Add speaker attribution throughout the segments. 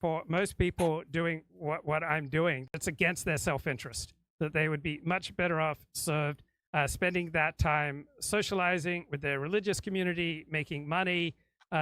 Speaker 1: for most people doing what I'm doing, it's against their self-interest, that they would be much better off served spending that time socializing with their religious community, making money,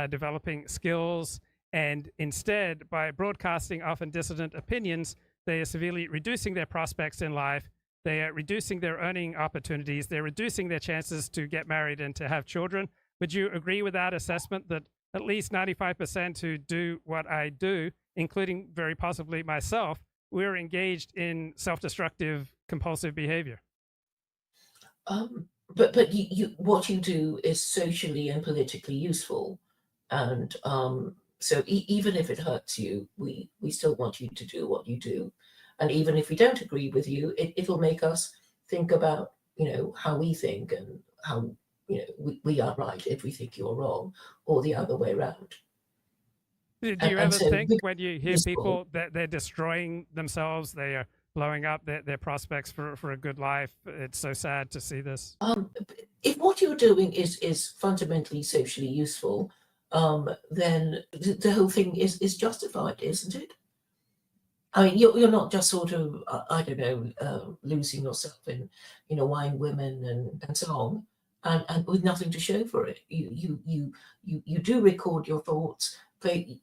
Speaker 1: developing skills, and instead, by broadcasting often dissident opinions, they are severely reducing their prospects in life. They are reducing their earning opportunities. They're reducing their chances to get married and to have children. Would you agree with that assessment, that at least 95% who do what I do, including very possibly myself, we're engaged in self-destructive, compulsive behavior?
Speaker 2: But what you do is socially and politically useful, and so even if it hurts you, we still want you to do what you do, and even if we don't agree with you, it'll make us think about how we think and how we are right if we think you're wrong, or the other way around.
Speaker 1: Do you
Speaker 2: And
Speaker 1: ever
Speaker 2: so
Speaker 1: think when you hear
Speaker 2: useful.
Speaker 1: people that they're destroying themselves, they are blowing up their prospects for a good life? It's so sad to see this.
Speaker 2: If what you're doing is fundamentally socially useful, then the whole thing is justified, isn't it? I mean, you're not just sort of I don't know, losing yourself in wine, women, and so on, and with nothing to show for it. You do record your thoughts. They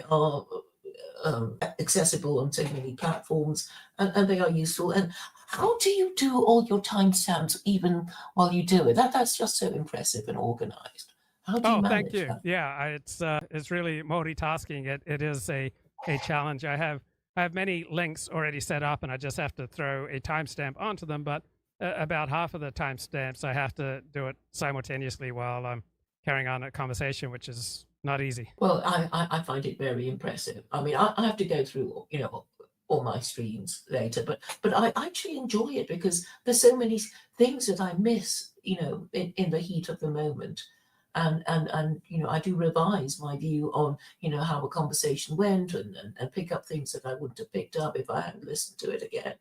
Speaker 2: are accessible on so many platforms, and they are useful. And how do you do all your timestamps even while you do it? That's just so impressive and organized. How do you
Speaker 1: Oh, thank
Speaker 2: manage
Speaker 1: you.
Speaker 2: that?
Speaker 1: Yeah, it's really multitasking. It is a challenge. I have many links already set up, and I just have to throw a timestamp onto them. But about half of the timestamps, I have to do it simultaneously while I'm carrying on a conversation, which is not easy.
Speaker 2: Well, I find it very impressive. I mean, I have to go through, all my streams later, but I actually enjoy it because there's so many things that I miss, in the heat of the moment. And I do revise my view on, how a conversation went, and pick up things that I wouldn't have picked up if I hadn't listened to it again.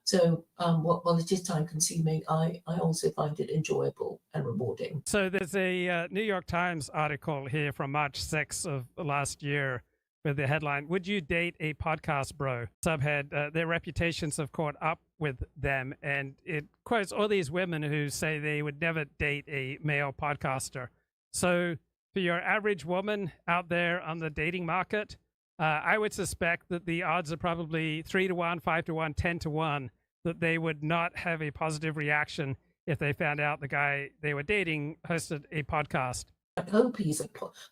Speaker 2: So, while it is time consuming, I also find it enjoyable and rewarding.
Speaker 1: So there's a New York Times article here from March 6th of last year with the headline, "Would you date a podcast bro?" Subhead, their reputations have caught up with them. And it quotes all these women who say they would never date a male podcaster. So for your average woman out there on the dating market, I would suspect that the odds are probably 3 to 1, 5 to 1, 10 to 1 that they would not have a positive reaction if they found out the guy they were dating hosted a podcast.
Speaker 2: I hope he's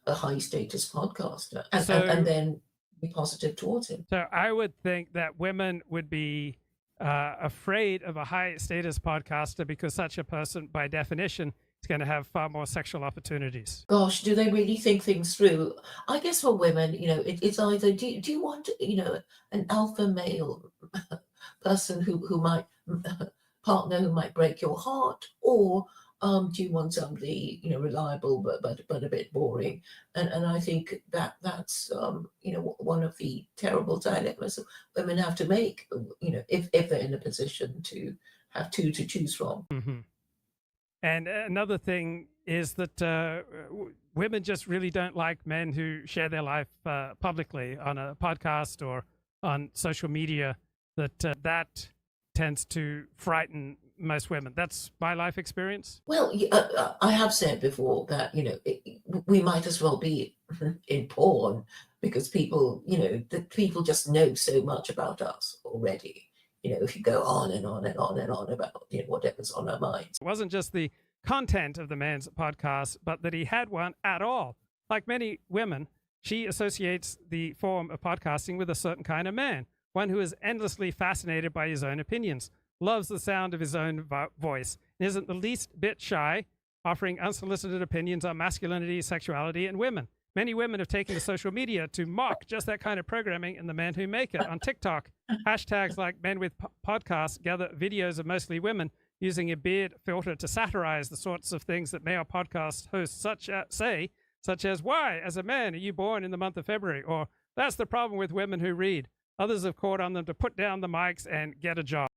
Speaker 2: a high status podcaster, and
Speaker 1: So,
Speaker 2: then be positive towards him.
Speaker 1: so I would think that women would be afraid of a high status podcaster because such a person, by definition, is going to have far more sexual opportunities.
Speaker 2: Gosh, do they really think things through? I guess for women, it's either do you want, an alpha male person who might partner who might break your heart, or do you want somebody reliable but a bit boring? And I think that's one of the terrible dilemmas women have to make, if they're in a position to have two to choose from.
Speaker 1: Hmm. And another thing is that women just really don't like men who share their life publicly on a podcast or on social media. That tends to frighten most women. That's my life experience.
Speaker 2: Well, I have said before that we might as well be in porn, because people just know so much about us already. If you go on and on and on and on about whatever's on our minds.
Speaker 1: It wasn't just the content of the man's podcast, but that he had one at all. Like many women, she associates the form of podcasting with a certain kind of man, one who is endlessly fascinated by his own opinions, loves the sound of his own voice, and isn't the least bit shy, offering unsolicited opinions on masculinity, sexuality, and women. Many women have taken to social media to mock just that kind of programming and the men who make it. On TikTok, hashtags like Men with Podcasts gather videos of mostly women using a beard filter to satirize the sorts of things that male podcast hosts say, such as, "Why, as a man, are you born in the month of February?" Or, "That's the problem with women who read." Others have called on them to put down the mics and get a job.